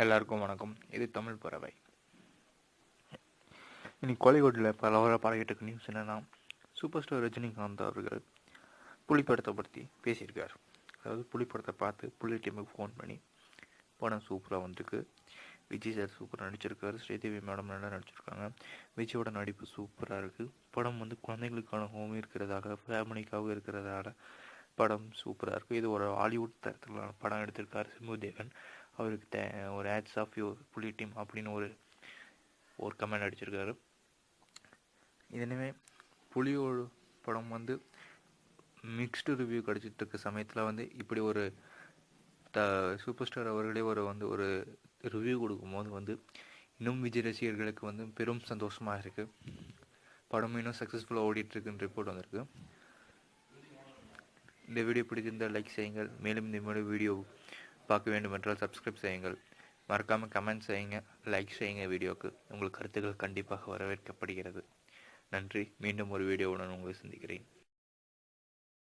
எல்லாருக்கும் வணக்கம். இது தமிழ் பறவை. இன்னைக்கு கோலிவுட்டில் பரவலாக பரவிட்டு இருக்க நியூஸ் என்னன்னா, சூப்பர் ஸ்டார் ரஜினிகாந்த் அவர்கள் புலி படத்தை பற்றி பேசியிருக்கார். அதாவது புலி படத்தை பார்த்து புலி டீமுக்கு ஃபோன் பண்ணி படம் சூப்பராக வந்திருக்கு, விஜய் சார் சூப்பராக நடிச்சிருக்காரு, ஸ்ரீதேவி மேடம் நல்லா நடிச்சிருக்காங்க, விஜயோட நடிப்பு சூப்பராக இருக்குது, படம் குழந்தைகளுக்கான ஹோம் இருக்கிறதாக, ஃபேமிலிக்காகவும் இருக்கிறதால படம் சூப்பராக இருக்குது, இது ஒரு ஹாலிவுட் தரத்திலான படம் எடுத்திருக்காரு சிம்புதேவன், அவருக்கு ஒரு ஆட்ஸ் ஆஃப் யூ புலி டீம் அப்படின்னு ஒரு கமெண்ட் அடிச்சிருக்காரு. இதனவே புலியோட படம் மிக்ஸ்டு ரிவ்யூ கிடச்சிட்டு இருக்க சமயத்தில் இப்படி ஒரு சூப்பர் ஸ்டார் அவர்களே ஒரு ரிவ்யூ கொடுக்கும்போது இன்னும் விஜய் ரசிகர்களுக்கு பெரும் சந்தோஷமாக இருக்குது. படம் இன்னும் சக்ஸஸ்ஃபுல்லாக ஓடிட்டுருக்குன்னு ரிப்போர்ட் வந்திருக்கு. இந்த வீடியோ பிடிச்சிருந்தால் லைக் செய்யுங்கள். மேலும் இந்த மாதிரி வீடியோ பார்க்க வேண்டும் என்றால் சப்ஸ்கிரைப் செய்யுங்கள். மறக்காமல் கமெண்ட் செய்யுங்க, லைக் செய்யுங்க. வீடியோவுக்கு உங்கள் கருத்துக்கள் கண்டிப்பாக வரவேற்கப்படுகிறது. நன்றி. மீண்டும் ஒரு வீடியோவுடன் உங்களை சந்திக்கிறேன்.